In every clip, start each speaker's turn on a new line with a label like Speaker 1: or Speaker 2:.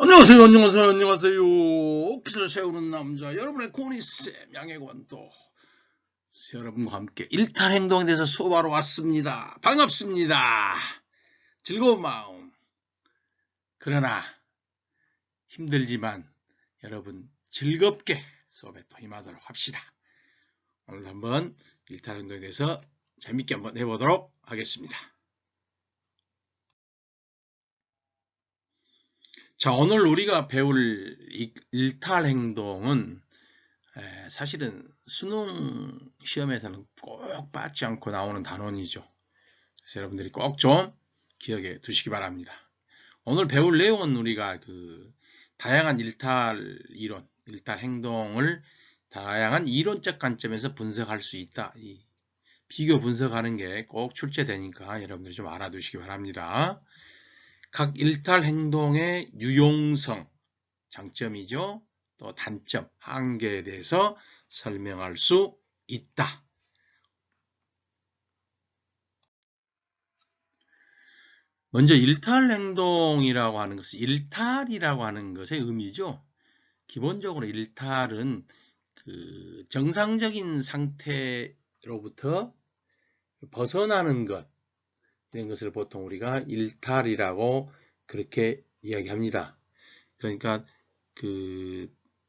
Speaker 1: 안녕하세요, 안녕하세요, 안녕하세요. 옥기를 세우는 남자, 여러분의 고니쌤, 양해관도 여러분과 함께 일탈 행동에 대해서 수업하러 왔습니다. 반갑습니다. 즐거운 마음. 그러나 힘들지만 여러분 즐겁게 수업에 또 임하도록 합시다. 오늘 한번 일탈 행동에 대해서 재밌게 한번 해보도록 하겠습니다. 자, 오늘 우리가 배울 일탈 행동은 사실은 수능 시험에서는 꼭 빠지지 않고 나오는 단원이죠. 그래서 여러분들이 꼭 좀 기억해 두시기 바랍니다. 오늘 배울 내용은 우리가 다양한 일탈 이론, 일탈 행동을 다양한 이론적 관점에서 분석할 수 있다. 이 비교 분석하는 게 꼭 출제되니까 여러분들이 좀 알아두시기 바랍니다. 각 일탈 행동의 유용성, 장점이죠. 또 단점, 한계에 대해서 설명할 수 있다. 먼저 일탈 행동이라고 하는 것은 일탈이라고 하는 것의 의미죠. 기본적으로 일탈은 정상적인 상태로부터 벗어나는 것, 이런 것을 보통 우리가 일탈이라고 그렇게 이야기합니다. 그러니까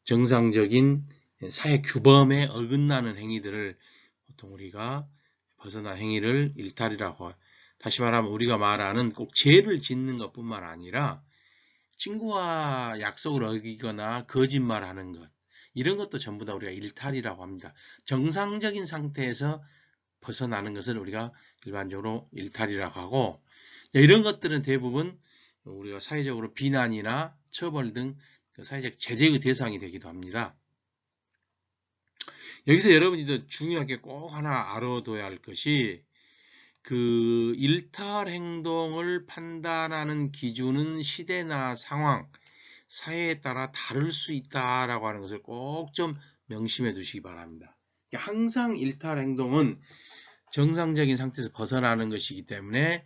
Speaker 1: 정상적인 사회 규범에 어긋나는 행위들을 보통 우리가 벗어난 행위를 일탈이라고, 다시 말하면 우리가 말하는 꼭 죄를 짓는 것뿐만 아니라 친구와 약속을 어기거나 거짓말하는 것, 이런 것도 전부 다 우리가 일탈이라고 합니다. 정상적인 상태에서 벗어나는 것을 우리가 일반적으로 일탈이라고 하고, 이런 것들은 대부분 우리가 사회적으로 비난이나 처벌 등 사회적 제재의 대상이 되기도 합니다. 여기서 여러분이 더 중요하게 꼭 하나 알아둬야 할 것이 일탈 행동을 판단하는 기준은 시대나 상황, 사회에 따라 다를 수 있다라고 하는 것을 꼭 좀 명심해 두시기 바랍니다. 항상 일탈 행동은 정상적인 상태에서 벗어나는 것이기 때문에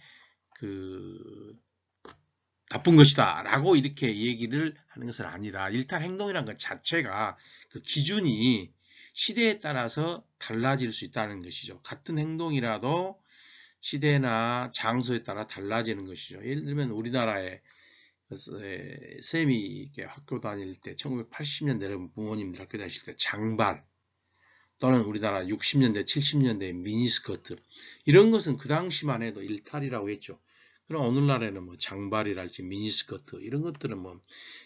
Speaker 1: 나쁜 것이다 라고 이렇게 얘기를 하는 것은 아니다. 일탈 행동이라는 것 자체가 기준이 시대에 따라서 달라질 수 있다는 것이죠. 같은 행동이라도 시대나 장소에 따라 달라지는 것이죠. 예를 들면 우리나라에 쌤이 학교 다닐 때 1980년대 부모님들 학교 다니실 때 장발 또는 우리나라 60년대 70년대 미니스커트, 이런 것은 그 당시만 해도 일탈이라고 했죠. 그럼 오늘날에는 장발이랄지 미니스커트, 이런 것들은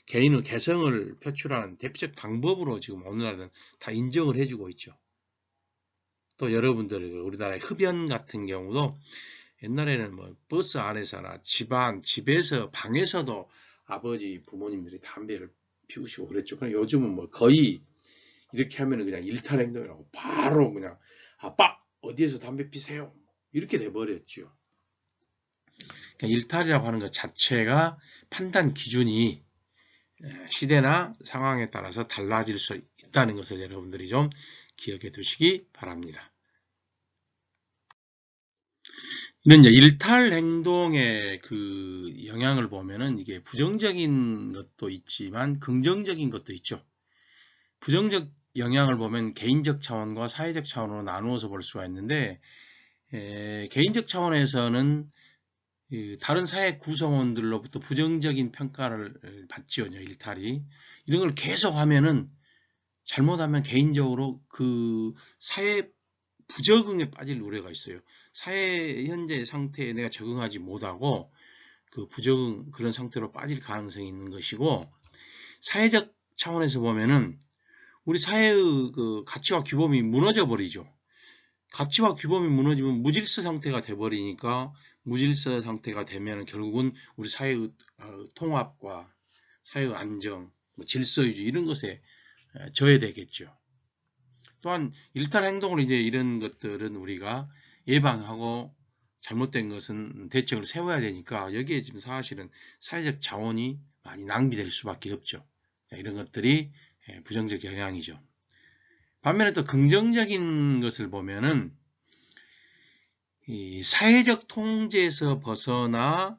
Speaker 1: 개인의 개성을 표출하는 대표적 방법으로 지금 오늘날은 다 인정을 해주고 있죠. 또 여러분들 우리나라의 흡연 같은 경우도 옛날에는 버스 안에서나 집에서 방에서도 아버지 부모님들이 담배를 피우시고 그랬죠. 그럼 요즘은 거의 이렇게 하면 그냥 일탈 행동이라고 바로 그냥 아빠 어디에서 담배 피세요? 이렇게 돼버렸죠. 그러니까 일탈이라고 하는 것 자체가 판단 기준이 시대나 상황에 따라서 달라질 수 있다는 것을 여러분들이 좀 기억해 두시기 바랍니다. 이런 일탈 행동의 영향을 보면은 이게 부정적인 것도 있지만 긍정적인 것도 있죠. 부정적 영향을 보면 개인적 차원과 사회적 차원으로 나누어서 볼 수가 있는데, 개인적 차원에서는 다른 사회 구성원들로부터 부정적인 평가를 받지요, 일탈이. 이런 걸 계속 하면은 잘못하면 개인적으로 사회 부적응에 빠질 우려가 있어요. 사회 현재 상태에 내가 적응하지 못하고 부적응 그런 상태로 빠질 가능성이 있는 것이고, 사회적 차원에서 보면은 우리 사회의 가치와 규범이 무너져 버리죠. 가치와 규범이 무너지면 무질서 상태가 돼버리니까, 무질서 상태가 되면 결국은 우리 사회의 통합과 사회의 안정, 질서유지 이런 것에 저해되겠죠. 또한 일탈 행동을 이런 것들은 우리가 예방하고 잘못된 것은 대책을 세워야 되니까 여기에 지금 사실은 사회적 자원이 많이 낭비될 수밖에 없죠. 이런 것들이 부정적 영향이죠. 반면에 또 긍정적인 것을 보면은 이 사회적 통제에서 벗어나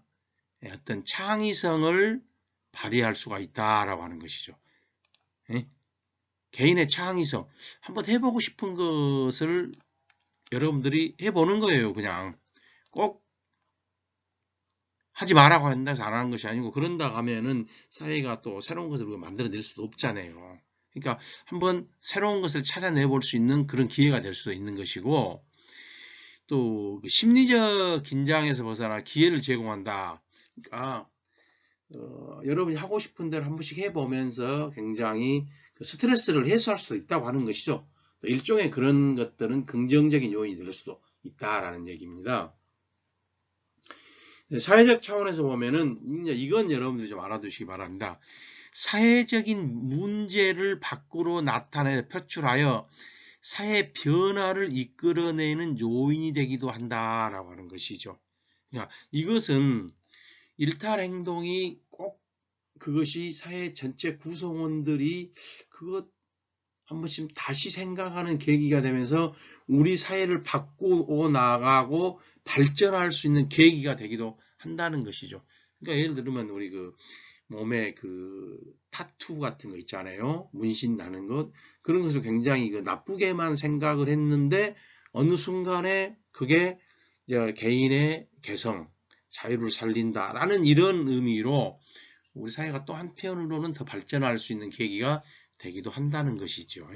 Speaker 1: 어떤 창의성을 발휘할 수가 있다라고 하는 것이죠. 예? 개인의 창의성, 한번 해보고 싶은 것을 여러분들이 해보는 거예요. 그냥 꼭 하지 말라고 한다고 안 하는 것이 아니고, 그런다 하면은 사회가 또 새로운 것을 만들어낼 수도 없잖아요. 그러니까 한번 새로운 것을 찾아내볼 수 있는 그런 기회가 될 수도 있는 것이고, 또 심리적 긴장에서 벗어나 기회를 제공한다. 그러니까 여러분이 하고 싶은 대로 한 번씩 해보면서 굉장히 그 스트레스를 해소할 수도 있다고 하는 것이죠. 또 일종의 그런 것들은 긍정적인 요인이 될 수도 있다라는 얘기입니다. 사회적 차원에서 보면은 이건 여러분들이 좀 알아두시기 바랍니다. 사회적인 문제를 밖으로 나타내 표출하여 사회 변화를 이끌어내는 요인이 되기도 한다라고 하는 것이죠. 그러니까 이것은 일탈 행동이 꼭 그것이 사회 전체 구성원들이 그것 한 번씩 다시 생각하는 계기가 되면서 우리 사회를 바꾸어 나가고 발전할 수 있는 계기가 되기도 한다는 것이죠. 그러니까 예를 들면 우리 그 몸에 그 타투 같은 거 있잖아요. 문신 나는 것. 그런 것을 굉장히 그 나쁘게만 생각을 했는데 어느 순간에 그게 이제 개인의 개성, 자유를 살린다라는 이런 의미로 우리 사회가 또 한편으로는 더 발전할 수 있는 계기가 되기도 한다는 것이죠.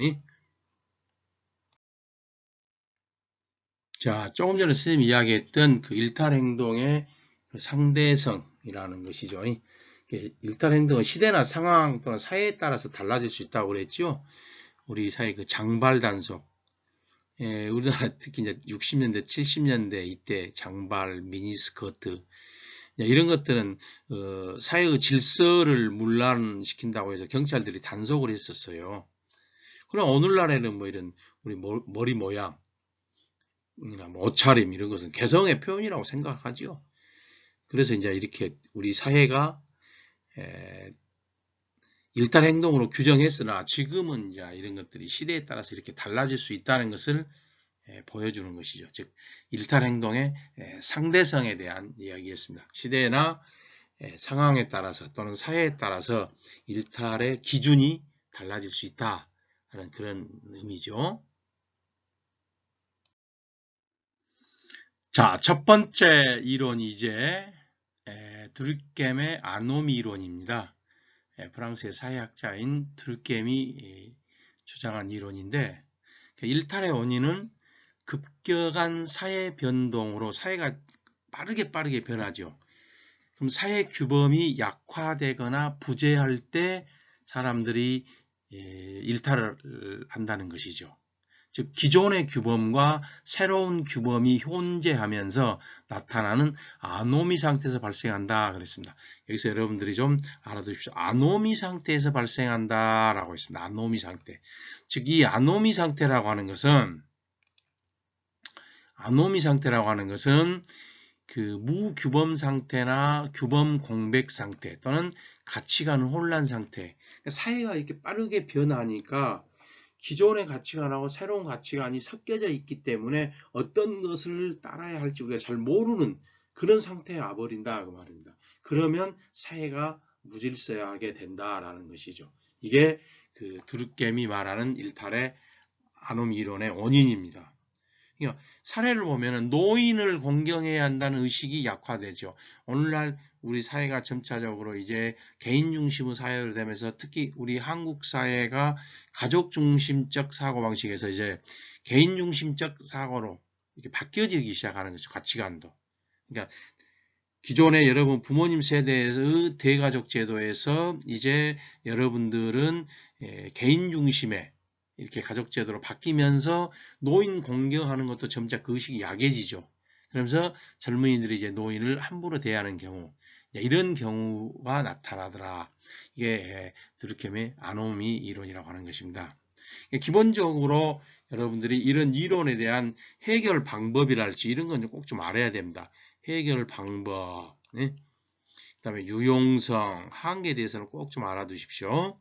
Speaker 1: 자, 조금 전에 선생님이 이야기했던 그 일탈행동의 그 상대성이라는 것이죠. 일탈행동은 시대나 상황 또는 사회에 따라서 달라질 수 있다고 그랬죠. 우리 사회 그 장발단속. 우리나라 특히 이제 60년대, 70년대 이때 장발, 미니스커트 이런 것들은 사회의 질서를 문란시킨다고 해서 경찰들이 단속을 했었어요. 그럼 오늘날에는 뭐 이런 우리 머리 모양, 뭐 옷차림 이런 것은 개성의 표현이라고 생각하지요. 그래서 이제 이렇게 우리 사회가 일탈 행동으로 규정했으나 지금은 이제 이런 것들이 시대에 따라서 이렇게 달라질 수 있다는 것을 보여주는 것이죠. 즉 일탈 행동의 상대성에 대한 이야기였습니다. 시대나 상황에 따라서 또는 사회에 따라서 일탈의 기준이 달라질 수 있다는 그런 의미죠. 자, 첫 번째 이론이 이제 드루켐의 아노미 이론입니다. 프랑스의 사회학자인 드루켐이 주장한 이론인데, 일탈의 원인은 급격한 사회 변동으로 사회가 빠르게 변하죠. 그럼 사회 규범이 약화되거나 부재할 때 사람들이 일탈을 한다는 것이죠. 즉 기존의 규범과 새로운 규범이 혼재하면서 나타나는 아노미 상태에서 발생한다 그랬습니다. 여기서 여러분들이 좀 알아두십시오. 아노미 상태에서 발생한다라고 했습니다. 아노미 상태. 즉 이 아노미 상태라고 하는 것은 그 무규범 상태나 규범 공백 상태 또는 가치관 혼란 상태. 사회가 이렇게 빠르게 변하니까 기존의 가치관하고 새로운 가치관이 섞여져 있기 때문에 어떤 것을 따라야 할지 우리가 잘 모르는 그런 상태에 와버린다 그 말입니다. 그러면 사회가 무질서하게 된다라는 것이죠. 이게 그 드루켐이 말하는 일탈의 아노미 이론의 원인입니다. 그러니까 사례를 보면 노인을 공경해야 한다는 의식이 약화되죠. 오늘날 우리 사회가 점차적으로 이제 개인 중심의 사회로 되면서 특히 우리 한국 사회가 가족 중심적 사고방식에서 이제 개인 중심적 사고로 이렇게 바뀌어지기 시작하는 거죠. 가치관도. 그러니까 기존의 여러분 부모님 세대의 대가족 제도에서 이제 여러분들은 개인 중심의 이렇게 가족 제도로 바뀌면서 노인 공경하는 것도 점차 그 의식이 약해지죠. 그러면서 젊은이들이 이제 노인을 함부로 대하는 경우, 이런 경우가 나타나더라. 이게 드루켐의 아노미 이론이라고 하는 것입니다. 기본적으로 여러분들이 이런 이론에 대한 해결 방법이랄지 이런 건 꼭 좀 알아야 됩니다. 해결 방법, 그다음에 유용성, 한계에 대해서는 꼭 좀 알아두십시오.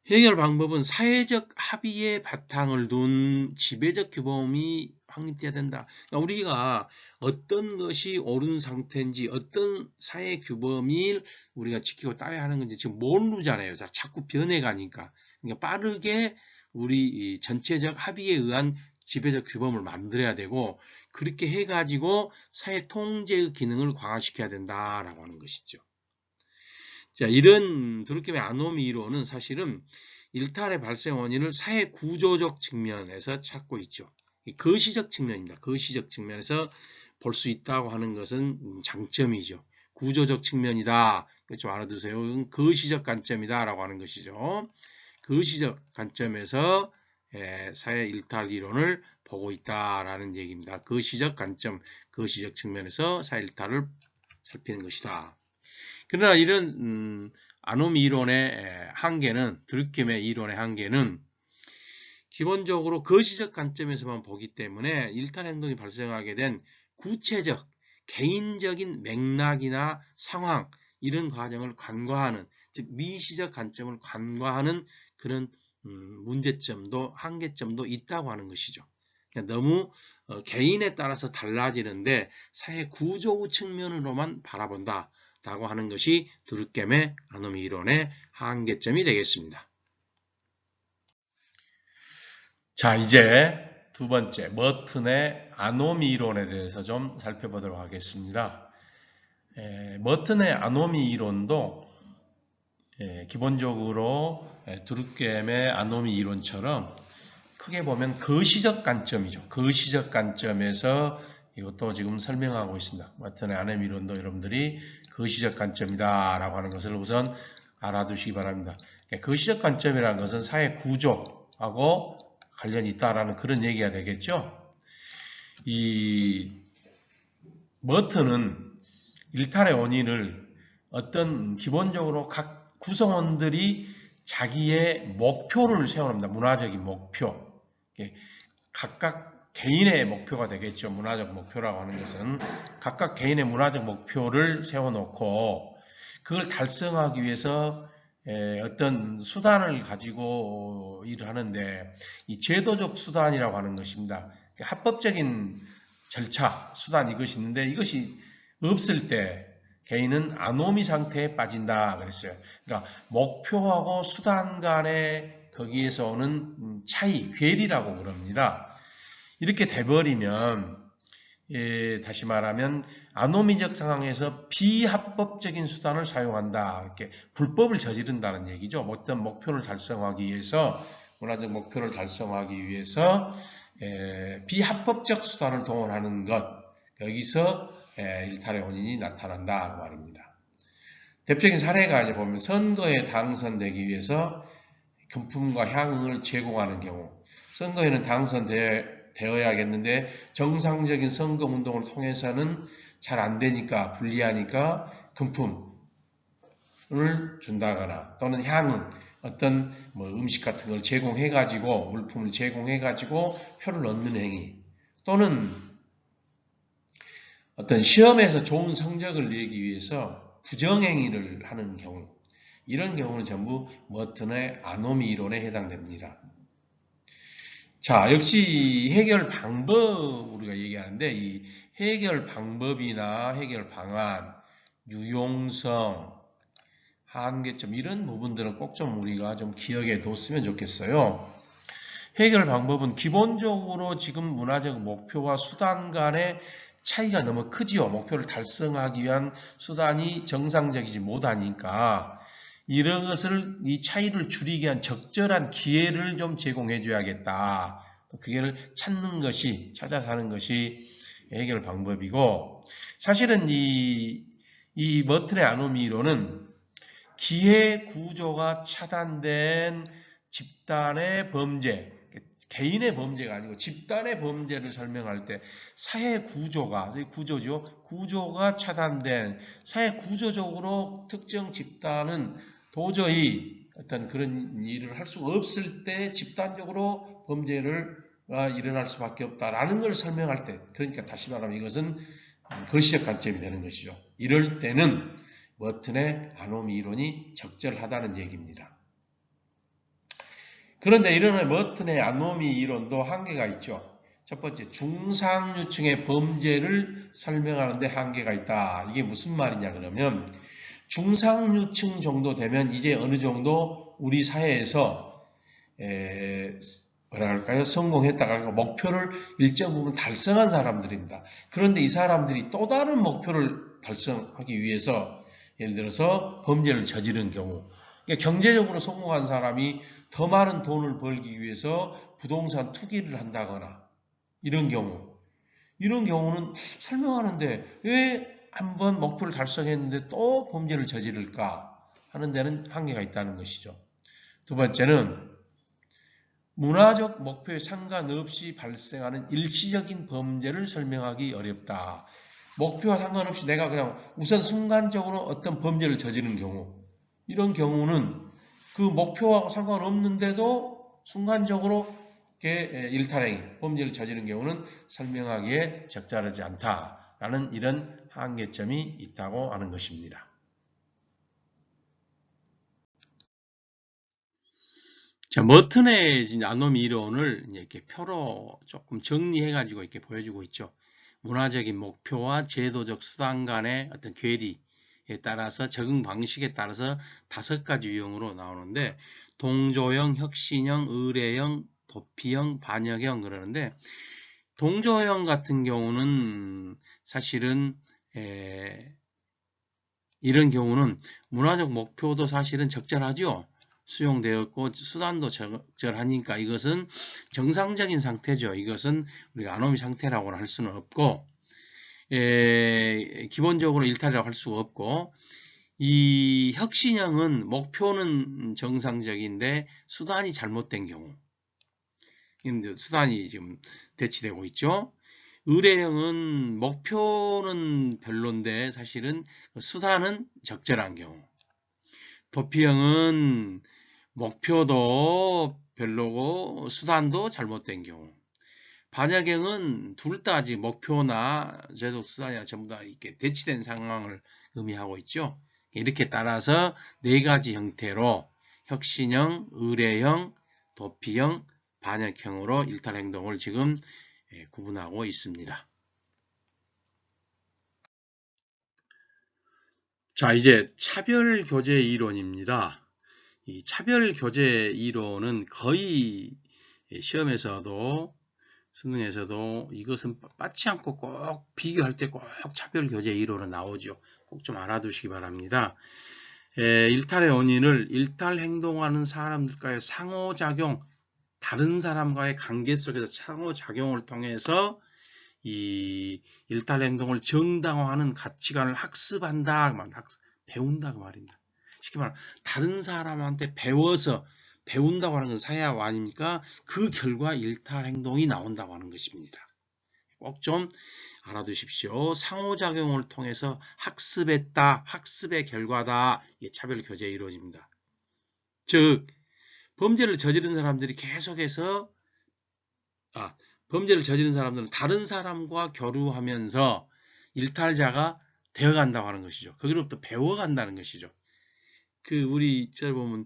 Speaker 1: 해결 방법은 사회적 합의에 바탕을 둔 지배적 규범이 확립돼야 된다. 그러니까 우리가 어떤 것이 옳은 상태인지 어떤 사회 규범을 우리가 지키고 따라야 하는 건지 지금 모르잖아요. 자꾸 변해가니까. 그러니까 빠르게 우리 이 전체적 합의에 의한 지배적 규범을 만들어야 되고 그렇게 해가지고 사회 통제의 기능을 강화시켜야 된다라고 하는 것이죠. 자, 이런 드루켐의 아노미 이론은 사실은 일탈의 발생 원인을 사회 구조적 측면에서 찾고 있죠. 거시적 측면입니다. 거시적 측면에서 볼 수 있다고 하는 것은 장점이죠. 구조적 측면이다. 좀 알아두세요. 거시적 관점이다 라고 하는 것이죠. 거시적 관점에서 사회 일탈 이론을 보고 있다라는 얘기입니다. 거시적 관점, 거시적 측면에서 사회 일탈을 살피는 것이다. 그러나 이런 아노미 이론의 한계는 드루켐의 이론의 한계는 기본적으로 거시적 관점에서만 보기 때문에 일탈 행동이 발생하게 된 구체적 개인적인 맥락이나 상황 이런 과정을 간과하는 즉 미시적 관점을 간과하는 그런 문제점도 한계점도 있다고 하는 것이죠. 그러니까 너무 개인에 따라서 달라지는데 사회 구조 측면으로만 바라본다. 라고 하는 것이 드루켐의 아노미 이론의 한계점이 되겠습니다. 자, 이제 두 번째 머튼의 아노미 이론에 대해서 좀 살펴보도록 하겠습니다. 머튼의 아노미 이론도 기본적으로 드루켐의 아노미 이론처럼 크게 보면 거시적 관점이죠. 거시적 관점에서 이것도 지금 설명하고 있습니다. 머튼의 아노미 이론도 여러분들이 거시적 관점이다 라고 하는 것을 우선 알아두시기 바랍니다. 거시적 관점이라는 것은 사회 구조하고 관련이 있다라는 그런 얘기가 되겠죠. 이 머튼은 일탈의 원인을 어떤 기본적으로 각 구성원들이 자기의 목표를 세워놓습니다. 문화적인 목표. 각각 개인의 목표가 되겠죠. 문화적 목표라고 하는 것은 각각 개인의 문화적 목표를 세워놓고 그걸 달성하기 위해서 어떤 수단을 가지고 일을 하는데 이 제도적 수단이라고 하는 것입니다. 합법적인 절차, 수단 이것이 있는데 이것이 없을 때 개인은 아노미 상태에 빠진다 그랬어요. 그러니까 목표하고 수단 간의 거기에서 오는 차이, 괴리라고 그럽니다. 이렇게 돼버리면 다시 말하면 아노미적 상황에서 비합법적인 수단을 사용한다. 이렇게 불법을 저지른다는 얘기죠. 어떤 목표를 달성하기 위해서 문화적 목표를 달성하기 위해서 비합법적 수단을 동원하는 것 여기서 일탈의 원인이 나타난다 그 말입니다. 대표적인 사례가 이제 보면 선거에 당선되기 위해서 금품과 향응을 제공하는 경우 선거에는 당선되어야겠는데 정상적인 선거운동을 통해서는 잘 안되니까 불리하니까 금품을 준다거나 또는 향응 어떤 음식 같은 걸 제공해가지고 물품을 제공해가지고 표를 얻는 행위 또는 어떤 시험에서 좋은 성적을 내기 위해서 부정행위를 하는 경우 이런 경우는 전부 머튼의 아노미 이론에 해당됩니다. 자, 역시 해결 방법 우리가 얘기하는데 이 해결 방법이나 해결 방안, 유용성, 한계점 이런 부분들은 꼭 좀 우리가 좀 기억해 뒀으면 좋겠어요. 해결 방법은 기본적으로 지금 문화적 목표와 수단 간의 차이가 너무 크지요. 목표를 달성하기 위한 수단이 정상적이지 못하니까 이런 것을 이 차이를 줄이기 위한 적절한 기회를 좀 제공해 줘야겠다. 또 그걸 찾는 것이 찾아서 하는 것이 해결 방법이고 사실은 이 머튼의 아노미 이론은 기회 구조가 차단된 집단의 범죄 개인의 범죄가 아니고 집단의 범죄를 설명할 때 사회 구조가 구조죠. 구조가 차단된 사회 구조적으로 특정 집단은 도저히 어떤 그런 일을 할 수가 없을 때 집단적으로 범죄를 일어날 수밖에 없다라는 걸 설명할 때 그러니까 다시 말하면 이것은 거시적 관점이 되는 것이죠. 이럴 때는 머튼의 아노미 이론이 적절하다는 얘기입니다. 그런데 이런 머튼의 아노미 이론도 한계가 있죠. 첫 번째, 중상류층의 범죄를 설명하는 데 한계가 있다. 이게 무슨 말이냐 그러면 중상류층 정도 되면 이제 어느 정도 우리 사회에서 뭐라 할까요? 성공했다가 목표를 일정 부분 달성한 사람들입니다. 그런데 이 사람들이 또 다른 목표를 달성하기 위해서 예를 들어서 범죄를 저지른 경우, 그러니까 경제적으로 성공한 사람이 더 많은 돈을 벌기 위해서 부동산 투기를 한다거나 이런 경우는 설명하는데 왜 한번 목표를 달성했는데 또 범죄를 저지를까 하는 데는 한계가 있다는 것이죠. 두 번째는 문화적 목표에 상관없이 발생하는 일시적인 범죄를 설명하기 어렵다. 목표와 상관없이 내가 그냥 우선 순간적으로 어떤 범죄를 저지르는 경우, 이런 경우는 그 목표하고 상관없는데도 순간적으로 일탈행, 범죄를 저지르는 경우는 설명하기에 적절하지 않다라는 이런 한계점이 있다고 하는 것입니다. 자, 머튼의 아노미 이론을 이렇게 표로 조금 정리해가지고 이렇게 보여주고 있죠. 문화적인 목표와 제도적 수단 간의 어떤 괴리에 따라서 적응 방식에 따라서 5가지 유형으로 나오는데 동조형, 혁신형, 의례형, 도피형, 반역형 그러는데 동조형 같은 경우는 사실은 이런 경우는 문화적 목표도 사실은 적절하죠. 수용되었고 수단도 적절하니까 이것은 정상적인 상태죠. 이것은 우리가 아노미 상태라고 할 수는 없고 기본적으로 일탈이라고 할 수가 없고 이 혁신형은 목표는 정상적인데 수단이 잘못된 경우 수단이 지금 대치되고 있죠. 의례형은 목표는 별론데 사실은 수단은 적절한 경우 도피형은 목표도 별로고 수단도 잘못된 경우 반역형은 둘 다 아직 목표나 제도 수단이나 전부 다 이렇게 대치된 상황을 의미하고 있죠. 이렇게 따라서 4가지 형태로 혁신형, 의례형, 도피형, 반역형으로 일탈행동을 지금 구분하고 있습니다. 자, 이제 차별교제 이론입니다. 이 차별교제 이론은 거의 시험에서도 수능에서도 이것은 빠지 않고 꼭 비교할 때 꼭 차별교제 이론은 나오죠. 꼭 좀 알아두시기 바랍니다. 일탈의 원인을 일탈 행동하는 사람들과의 상호작용, 다른 사람과의 관계 속에서 상호작용을 통해서 이 일탈 행동을 정당화하는 가치관을 학습한다, 배운다고 말입니다. 쉽게 말하면 다른 사람한테 배워서 배운다고 하는 건 사회학 아닙니까? 그 결과 일탈 행동이 나온다고 하는 것입니다. 꼭 좀 알아두십시오. 상호작용을 통해서 학습했다, 학습의 결과다. 이게 차별교제 이론입니다. 즉 범죄를 저지른 사람들이 계속해서 범죄를 저지른 사람들은 다른 사람과 교류하면서 일탈자가 되어간다고 하는 것이죠. 거기로부터 배워간다는 것이죠. 우리 잘 보면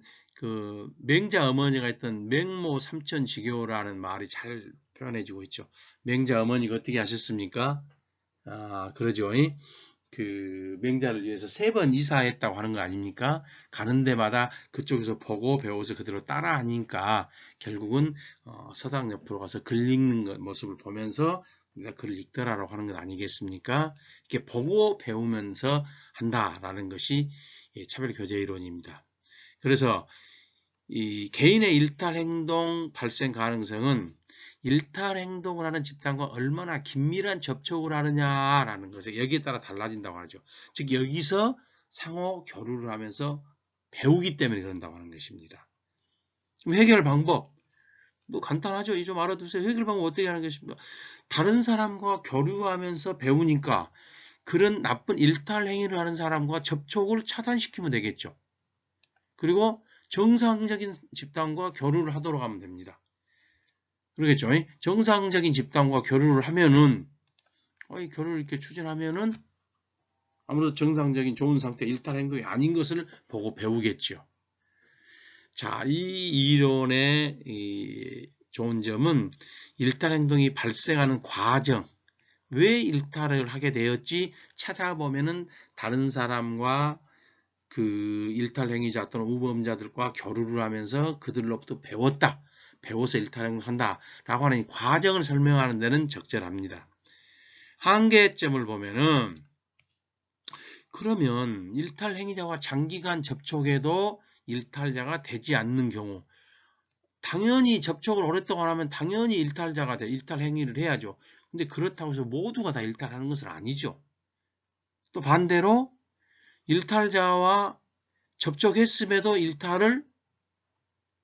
Speaker 1: 맹자 어머니가 했던 맹모 삼천지교라는 말이 잘 표현해지고 있죠. 맹자 어머니가 어떻게 하셨습니까? 그러죠. 맹자를 위해서 3번 이사했다고 하는 거 아닙니까? 가는 데마다 그쪽에서 보고 배워서 그대로 따라하니까 결국은 서당 옆으로 가서 글 읽는 모습을 보면서 우리가 글을 읽더라라고 하는 것 아니겠습니까? 이렇게 보고 배우면서 한다라는 것이 차별교제 이론입니다. 그래서 이 개인의 일탈 행동 발생 가능성은 일탈 행동을 하는 집단과 얼마나 긴밀한 접촉을 하느냐라는 것에 여기에 따라 달라진다고 하죠. 즉 여기서 상호 교류를 하면서 배우기 때문에 그런다고 하는 것입니다. 해결 방법 간단하죠. 이 좀 알아두세요. 해결 방법 어떻게 하는 것입니까? 다른 사람과 교류하면서 배우니까 그런 나쁜 일탈 행위를 하는 사람과 접촉을 차단시키면 되겠죠. 그리고 정상적인 집단과 교류를 하도록 하면 됩니다. 그러겠죠. 정상적인 집단과 교류를 하면은 교류를 이렇게 추진하면은 아무래도 정상적인 좋은 상태 일탈 행동이 아닌 것을 보고 배우겠죠. 자, 이 이론의 좋은 점은 일탈 행동이 발생하는 과정, 왜 일탈을 하게 되었지 찾아보면은 다른 사람과 그 일탈 행위자 또는 우범자들과 교류를 하면서 그들로부터 배웠다. 배워서 일탈 행동을 한다. 라고 하는 이 과정을 설명하는 데는 적절합니다. 한계점을 보면은 그러면 일탈 행위자와 장기간 접촉해도 일탈자가 되지 않는 경우 당연히 접촉을 오랫동안 하면 당연히 일탈자가 돼. 일탈 행위를 해야죠. 근데 그렇다고 해서 모두가 다 일탈하는 것은 아니죠. 또 반대로 일탈자와 접촉했음에도 일탈을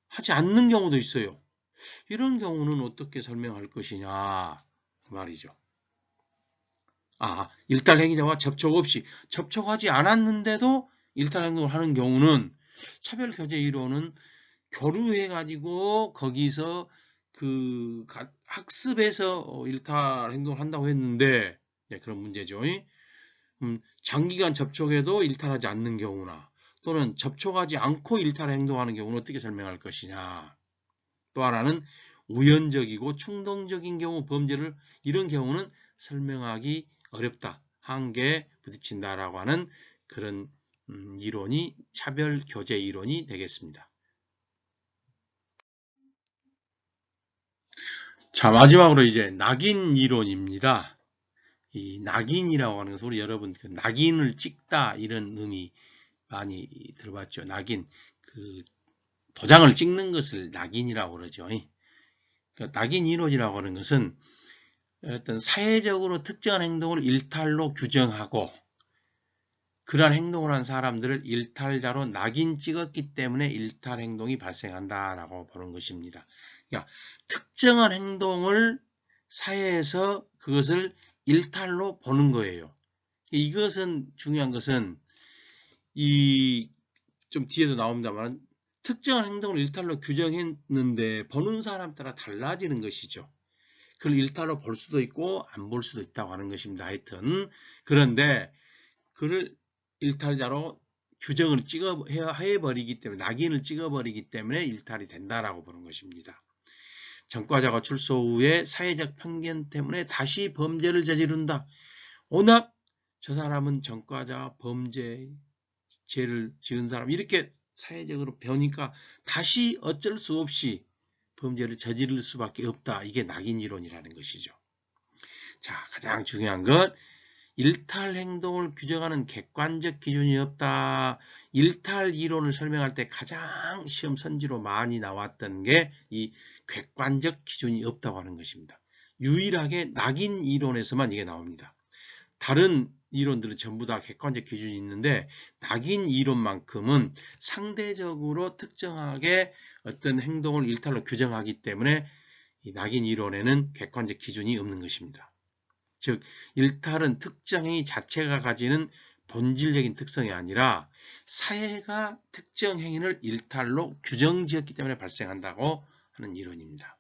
Speaker 1: 하지 않는 경우도 있어요. 이런 경우는 어떻게 설명할 것이냐 그 말이죠. 일탈 행위자와 접촉 없이 접촉하지 않았는데도 일탈 행동을 하는 경우는 차별 교제 이론은 교류해 가지고 거기서 그 학습해서 일탈 행동을 한다고 했는데 그런 문제죠. 장기간 접촉해도 일탈하지 않는 경우나 또는 접촉하지 않고 일탈 행동하는 경우는 어떻게 설명할 것이냐. 또 하나는 우연적이고 충동적인 경우 범죄를 이런 경우는 설명하기 어렵다. 한계에 부딪힌다라고 하는 그런 이론이 차별 교제 이론이 되겠습니다. 자, 마지막으로 이제 낙인 이론입니다. 이 낙인이라고 하는 것은 우리 여러분 그 낙인을 찍다 이런 의미 많이 들어봤죠. 낙인, 그 도장을 찍는 것을 낙인이라고 그러죠. 그 낙인 이론이라고 하는 것은 어떤 사회적으로 특정한 행동을 일탈로 규정하고 그러한 행동을 한 사람들을 일탈자로 낙인 찍었기 때문에 일탈 행동이 발생한다라고 보는 것입니다. 그러니까 특정한 행동을 사회에서 그것을 일탈로 보는 거예요. 이것은 중요한 것은 좀 뒤에도 나옵니다만 특정한 행동을 일탈로 규정했는데 보는 사람 따라 달라지는 것이죠. 그걸 일탈로 볼 수도 있고 안 볼 수도 있다고 하는 것입니다. 하여튼 그런데 그를 일탈자로 규정을 해버리기 때문에 낙인을 찍어버리기 때문에 일탈이 된다라고 보는 것입니다. 전과자가 출소 후에 사회적 편견 때문에 다시 범죄를 저지른다. 워낙 저 사람은 전과자, 범죄, 죄를 지은 사람 이렇게 사회적으로 배우니까 다시 어쩔 수 없이 범죄를 저지를 수밖에 없다. 이게 낙인 이론이라는 것이죠. 자, 가장 중요한 것 일탈 행동을 규정하는 객관적 기준이 없다. 일탈 이론을 설명할 때 가장 시험 선지로 많이 나왔던 게 이 객관적 기준이 없다고 하는 것입니다. 유일하게 낙인 이론에서만 이게 나옵니다. 다른 이론들은 전부 다 객관적 기준이 있는데 낙인 이론만큼은 상대적으로 특정하게 어떤 행동을 일탈로 규정하기 때문에 이 낙인 이론에는 객관적 기준이 없는 것입니다. 즉 일탈은 특정 행위 자체가 가지는 본질적인 특성이 아니라 사회가 특정 행위를 일탈로 규정지었기 때문에 발생한다고 하는 이론입니다.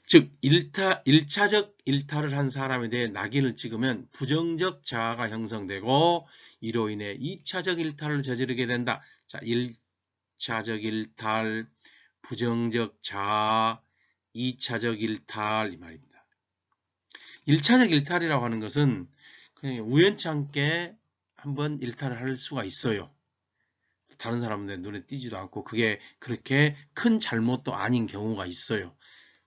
Speaker 1: 즉 1차적 일탈을 한 사람에 대해 낙인을 찍으면 부정적 자아가 형성되고 이로 인해 2차적 일탈을 저지르게 된다. 자, 1차적 일탈, 부정적 자아, 2차적 일탈 이 말입니다. 1차적 일탈이라고 하는 것은 그냥 우연찮게 한번 일탈을 할 수가 있어요. 다른 사람들 눈에 띄지도 않고 그게 그렇게 큰 잘못도 아닌 경우가 있어요.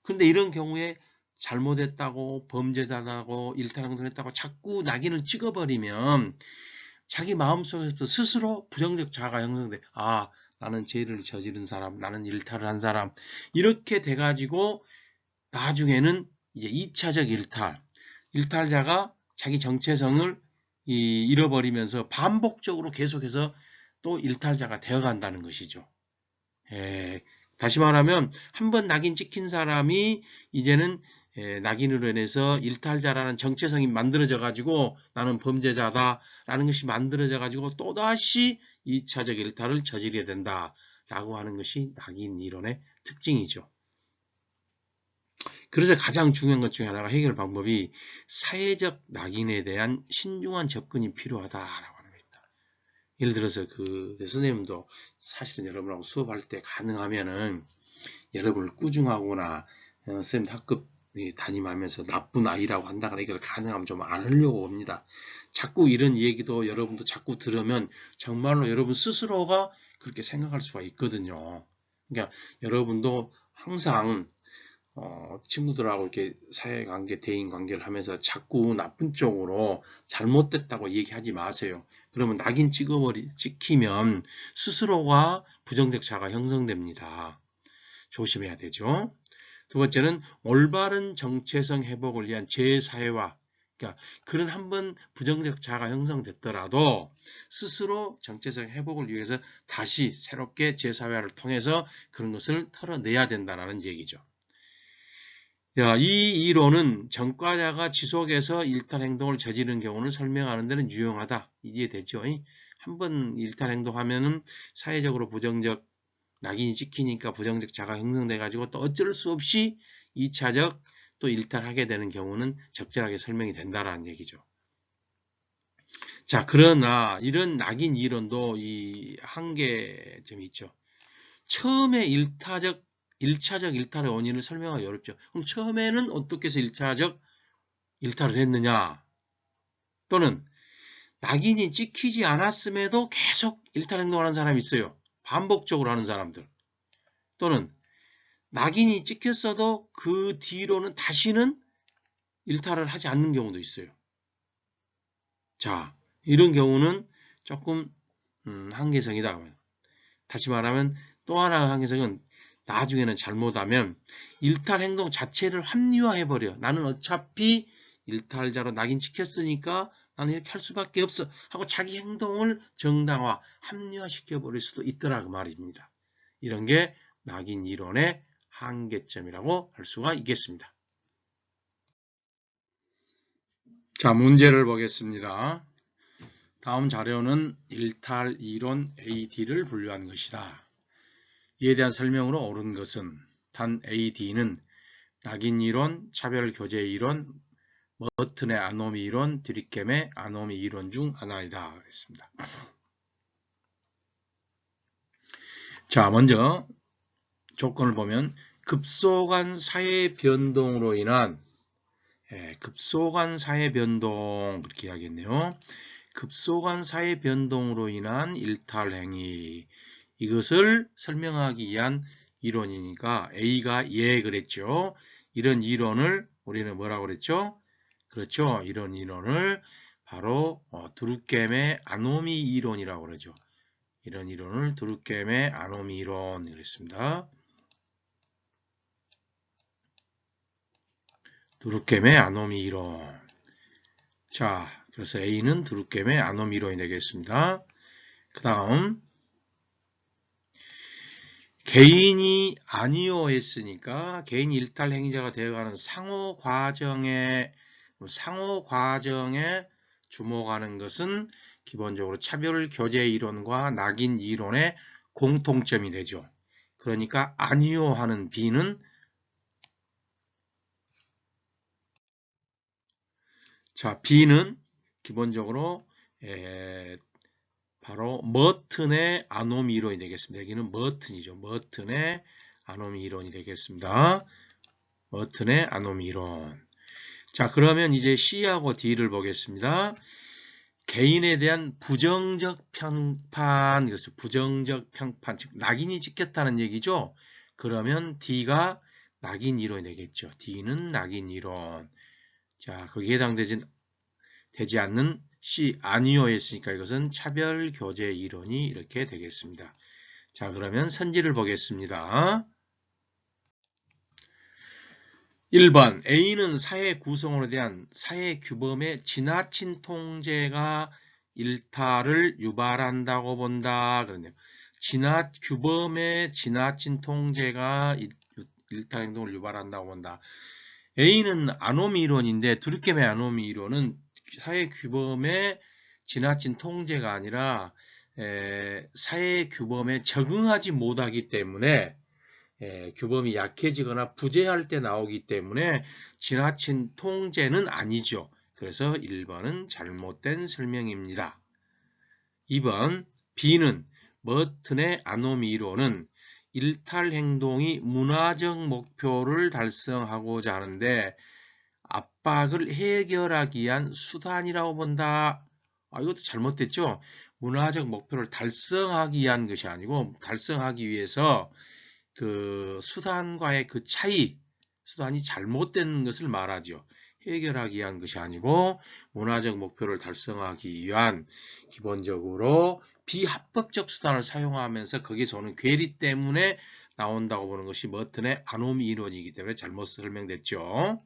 Speaker 1: 그런데 이런 경우에 잘못했다고 범죄자라고 일탈행동했다고 자꾸 낙인을 찍어버리면 자기 마음속에서 스스로 부정적 자아가 형성돼. 나는 죄를 저지른 사람, 나는 일탈을 한 사람 이렇게 돼가지고 나중에는 이제 2차적 일탈자가 자기 정체성을 잃어버리면서 반복적으로 계속해서 또 일탈자가 되어간다는 것이죠. 다시 말하면 한번 낙인 찍힌 사람이 이제는 낙인으로 인해서 일탈자라는 정체성이 만들어져 가지고 나는 범죄자다라는 것이 만들어져 가지고 또다시 2차적 일탈을 저지르게 된다라고 하는 것이 낙인 이론의 특징이죠. 그래서 가장 중요한 것 중에 하나가 해결 방법이 사회적 낙인에 대한 신중한 접근이 필요하다라고 하는 겁니다. 예를 들어서 선생님도 사실은 여러분하고 수업할 때 가능하면은 여러분을 꾸중하거나 선생님 학급 담임하면서 나쁜 아이라고 한다거나 이걸 가능하면 좀 안 하려고 봅니다. 자꾸 이런 얘기도 여러분도 자꾸 들으면 정말로 여러분 스스로가 그렇게 생각할 수가 있거든요. 그러니까 여러분도 항상 친구들하고 이렇게 사회관계, 대인관계를 하면서 자꾸 나쁜 쪽으로 잘못됐다고 얘기하지 마세요. 그러면 낙인 찍히면 스스로가 부정적 자가 형성됩니다. 조심해야 되죠. 두 번째는 올바른 정체성 회복을 위한 재사회화. 그러니까 그런 한번 부정적 자가 형성됐더라도 스스로 정체성 회복을 위해서 다시 새롭게 재사회화를 통해서 그런 것을 털어내야 된다는 얘기죠. 이 이론은 전과자가 지속해서 일탈 행동을 저지른 경우를 설명하는 데는 유용하다. 이해되죠? 한번 일탈 행동하면은 사회적으로 부정적 낙인이 찍히니까 부정적 자가 형성돼 가지고 또 어쩔 수 없이 2차적 또 일탈하게 되는 경우는 적절하게 설명이 된다라는 얘기죠. 자, 그러나 이런 낙인 이론도 이 한계점이 있죠. 처음에 1차적 일탈의 원인을 설명하기 어렵죠. 그럼 처음에는 어떻게 해서 1차적 일탈을 했느냐? 또는 낙인이 찍히지 않았음에도 계속 일탈 행동하는 사람이 있어요. 반복적으로 하는 사람들. 또는 낙인이 찍혔어도 그 뒤로는 다시는 일탈을 하지 않는 경우도 있어요. 자, 이런 경우는 조금 한계성이다. 다시 말하면 또 하나의 한계성은 나중에는 잘못하면 일탈 행동 자체를 합리화해버려. 나는 어차피 일탈자로 낙인 찍혔으니까 나는 이렇게 할 수밖에 없어 하고 자기 행동을 정당화, 합리화시켜버릴 수도 있더라 그 말입니다. 이런 게 낙인 이론의 한계점이라고 할 수가 있겠습니다. 자, 문제를 보겠습니다. 다음 자료는 일탈 이론 AD를 분류한 것이다. 이에 대한 설명으로 옳은 것은 단 AD는 낙인 이론, 차별 교제 이론, 머튼의 아노미 이론, 드리켐의 아노미 이론 중 하나이다. 그랬습니다. 자, 먼저 조건을 보면 급속한 사회 변동으로 인한 급속한 사회 변동 그렇게 이야기했네요. 급속한 사회 변동으로 인한 일탈 행위 이것을 설명하기 위한 이론이니까 A가 예 그랬죠. 이런 이론을 우리는 뭐라고 그랬죠? 그렇죠. 이런 이론을 바로 드루켐의 아노미 이론이라고 그러죠. 이런 이론을 드루켐의 아노미 이론 그랬습니다. 드루켐의 아노미 이론. 자, 그래서 A는 드루켐의 아노미 이론이 되겠습니다. 그 다음 개인이 아니오 했으니까 개인이 일탈 행위자가 되어가는 상호 과정에 주목하는 것은 기본적으로 차별 교제 이론과 낙인 이론의 공통점이 되죠. 그러니까 아니오 하는 B는 자, B는 기본적으로 바로 머튼의 아노미 이론이 되겠습니다. 여기는 머튼이죠. 머튼의 아노미 이론이 되겠습니다. 머튼의 아노미 이론. 자, 그러면 이제 C하고 D를 보겠습니다. 개인에 대한 부정적 평판, 그래서 부정적 평판, 즉 낙인이 찍혔다는 얘기죠. 그러면 D가 낙인 이론이 되겠죠. D는 낙인 이론. 자, 거기에 해당되지 않는 C 아니오였으니까 이것은 차별 교제 이론이 이렇게 되겠습니다. 자, 그러면 선지를 보겠습니다. 1번 A는 사회 구성으로 대한 사회 규범의 지나친 통제가 일탈을 유발한다고 본다. 그러네요. 규범의 지나친 통제가 일탈 행동을 유발한다고 본다. A는 아노미 이론인데 드루켐의 아노미 이론은 사회 규범의 지나친 통제가 아니라 사회 규범에 적응하지 못하기 때문에 규범이 약해지거나 부재할 때 나오기 때문에 지나친 통제는 아니죠. 그래서 1번은 잘못된 설명입니다. 2번 B는 머튼의 아노미 이론은 일탈 행동이 문화적 목표를 달성하고자 하는데 압박을 해결하기 위한 수단이라고 본다. 이것도 잘못됐죠. 문화적 목표를 달성하기 위한 것이 아니고 달성하기 위해서 그 수단과의 그 차이, 수단이 잘못된 것을 말하죠. 해결하기 위한 것이 아니고 문화적 목표를 달성하기 위한 기본적으로 비합법적 수단을 사용하면서 거기서 오는 괴리 때문에 나온다고 보는 것이 머튼의 아노미 이론이기 때문에 잘못 설명됐죠.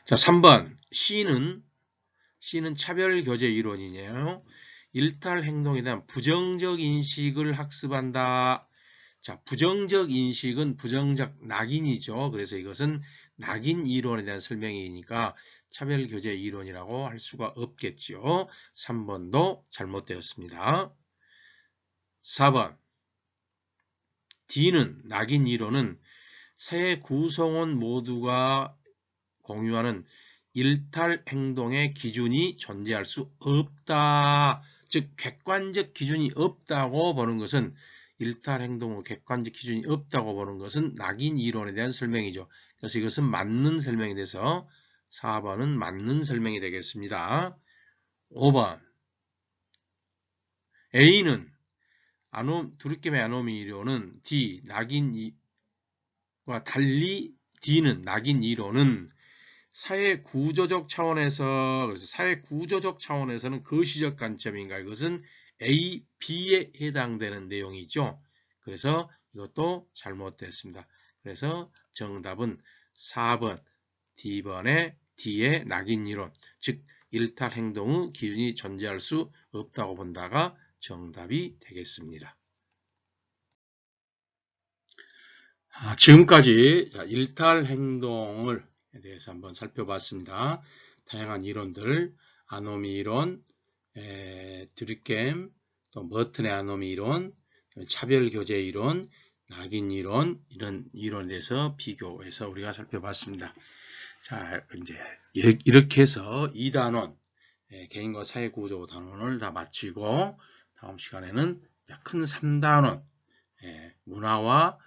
Speaker 1: 자, 3번 C는 차별교제 이론이네요. 일탈 행동에 대한 부정적 인식을 학습한다. 자, 부정적 인식은 부정적 낙인이죠. 그래서 이것은 낙인 이론에 대한 설명이니까 차별교제 이론이라고 할 수가 없겠죠. 3번도 잘못되었습니다. 4번 D는 낙인 이론은 세 구성원 모두가 공유하는 일탈 행동의 기준이 존재할 수 없다. 즉 객관적 기준이 없다고 보는 것은 일탈 행동의 객관적 기준이 없다고 보는 것은 낙인 이론에 대한 설명이죠. 그래서 이것은 맞는 설명이 돼서 4번은 맞는 설명이 되겠습니다. 5번 A는 두리겜의 아노미 이론은 D 낙인과 달리 D는 낙인 이론은 사회 구조적 차원에서 그래서 사회 구조적 차원에서는 거시적 관점인가 이것은 A, B에 해당되는 내용이죠. 그래서 이것도 잘못됐습니다. 그래서 정답은 4번 D번의 D의 낙인 이론 즉 일탈 행동의 기준이 존재할 수 없다고 본다가 정답이 되겠습니다. 지금까지 일탈 행동을 대해서 한번 살펴봤습니다. 다양한 이론들, 아노미 이론, 드리겜, 또 머튼의 아노미 이론, 차별교제 이론, 낙인 이론, 이런 이론에 대해서 비교해서 우리가 살펴봤습니다. 자, 이제 이렇게 해서 2단원, 개인과 사회구조 단원을 다 마치고 다음 시간에는 큰 3단원, 문화와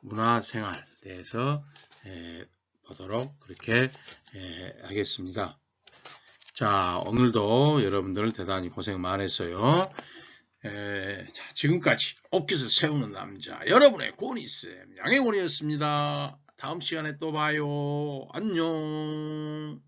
Speaker 1: 문화생활에 대해서 보도록 그렇게 하겠습니다. 자, 오늘도 여러분들 대단히 고생 많았어요. 자, 지금까지 옥기스 세우는 남자 여러분의 고니쌤 양해곤이었습니다. 다음 시간에 또 봐요. 안녕.